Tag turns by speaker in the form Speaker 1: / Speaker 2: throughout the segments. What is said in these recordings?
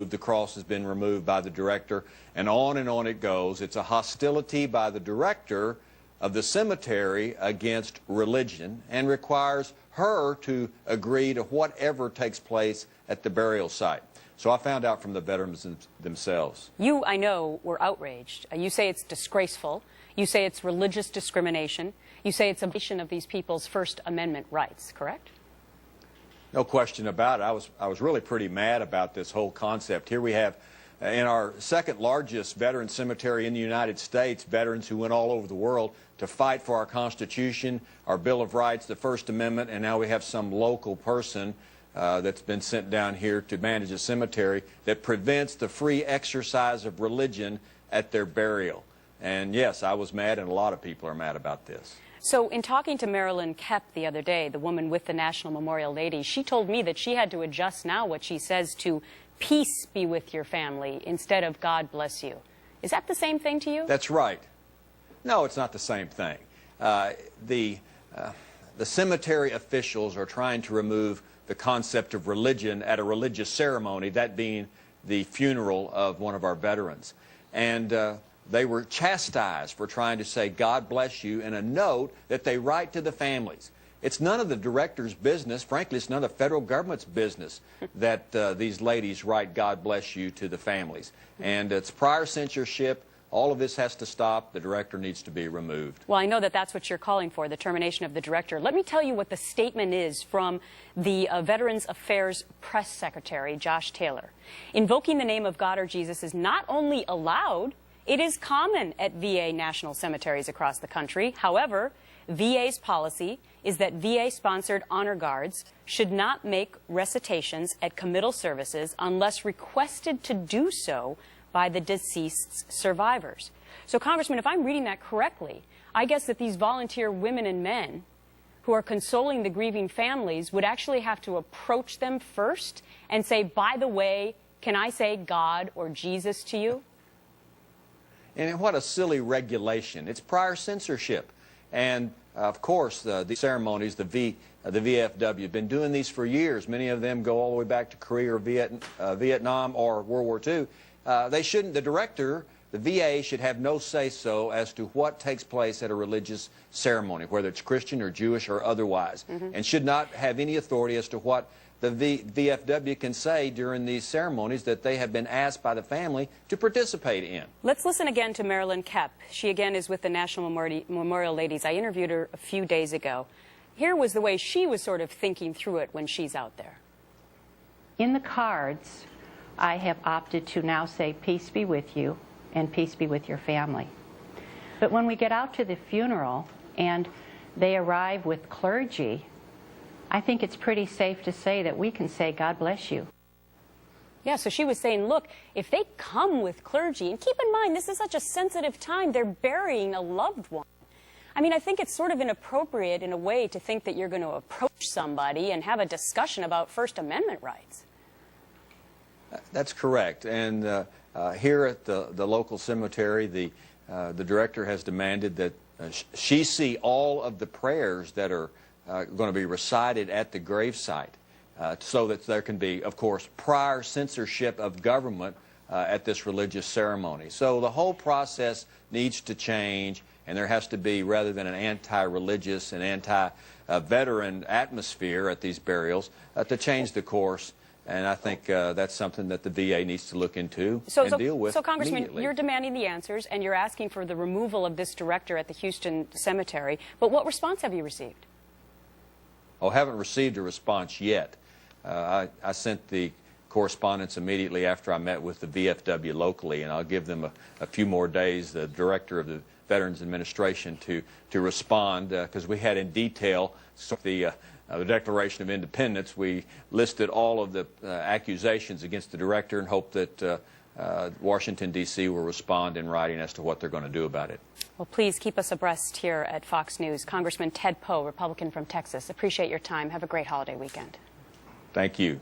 Speaker 1: of the cross has been removed by the director, and on it goes. It's a hostility by the director of the cemetery against religion and requires her to agree to whatever takes place at the burial site. So I found out from the veterans themselves.
Speaker 2: You, I know, were outraged. You say it's disgraceful. You say it's religious discrimination. You say it's a violation of these people's First Amendment rights, correct?
Speaker 1: No question about it. I was really pretty mad about this whole concept. Here we have, in our second largest veteran cemetery in the United States, veterans who went all over the world to fight for our Constitution, our Bill of Rights, the First Amendment, and now we have some local person that's been sent down here to manage a cemetery that prevents the free exercise of religion at their burial. And yes, I was mad, and a lot of people are mad about this.
Speaker 2: So in talking to Marilyn Kep the other day, the woman with the National Memorial Lady, she told me that she had to adjust now what she says to "peace be with your family" instead of "God bless you." Is that the same thing to you?
Speaker 1: That's right. No, it's not the same thing. The cemetery officials are trying to remove the concept of religion at a religious ceremony, that being the funeral of one of our veterans. And they were chastised for trying to say "God bless you" in a note that they write to the families. It's none of the director's business. Frankly, it's none of the federal government's business that these ladies write "God bless you" to the families. And it's prior censorship. All of this has to stop. The director needs to be removed.
Speaker 2: Well, I know that that's what you're calling for, the termination of the director. Let me tell you what the statement is from the Veterans Affairs Press Secretary, Josh Taylor. Invoking the name of God or Jesus is not only allowed, it is common at VA national cemeteries across the country. However, VA's policy is that VA-sponsored honor guards should not make recitations at committal services unless requested to do so by the deceased's survivors. So, Congressman, if I'm reading that correctly, I guess that these volunteer women and men who are consoling the grieving families would actually have to approach them first and say, "By the way, can I say God or Jesus to you?"
Speaker 1: And what a silly regulation. It's prior censorship. And, of course, the ceremonies, the VFW, have been doing these for years. Many of them go all the way back to Korea or Vietnam or World War II. They shouldn't, the director, the VA, should have no say-so as to what takes place at a religious ceremony, whether it's Christian or Jewish or otherwise, and should not have any authority as to what the VFW can say during these ceremonies that they have been asked by the family to participate in.
Speaker 2: Let's listen again to Marilyn Kep. She again is with the National Memorial Ladies. I interviewed her a few days ago. Here was the way she was sort of thinking through it when she's out there.
Speaker 3: In the cards, I have opted to now say "peace be with you" and "peace be with your family." But when we get out to the funeral and they arrive with clergy, I think it's pretty safe to say that we can say "God bless you."
Speaker 2: Yeah, so she was saying, look, if they come with clergy, and keep in mind, this is such a sensitive time, they're burying a loved one. I mean, I think it's sort of inappropriate in a way to think that you're going to approach somebody and have a discussion about First Amendment rights.
Speaker 1: That's correct. And here at the local cemetery, the director has demanded that she see all of the prayers that are going to be recited at the gravesite so that there can be, of course, prior censorship of government at this religious ceremony. So the whole process needs to change, and there has to be, rather than an anti-religious and anti-veteran atmosphere at these burials, to change the course. And I think that's something that the VA needs to look into and deal with.
Speaker 2: So, Congressman,
Speaker 1: immediately.
Speaker 2: You're demanding the answers, and you're asking for the removal of this director at the Houston Cemetery. But what response have you received?
Speaker 1: Oh, haven't received a response yet. I sent the correspondence immediately after I met with the VFW locally, and I'll give them a few more days, the director of the Veterans Administration, to respond, because we had in detail the Declaration of Independence. We listed all of the accusations against the director and hope that Washington, D.C. will respond in writing as to what they're going to do about it.
Speaker 2: Well, please keep us abreast here at Fox News. Congressman Ted Poe, Republican from Texas. Appreciate your time. Have a great holiday weekend.
Speaker 1: Thank you.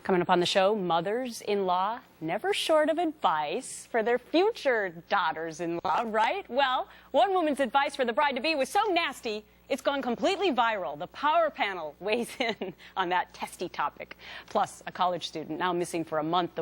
Speaker 2: Coming up on the show, mothers-in-law never short of advice for their future daughters-in-law, right? Well, one woman's advice for the bride-to-be was so nasty, It's gone completely viral. The Power Panel weighs in on that testy topic. Plus, a college student now missing for a month.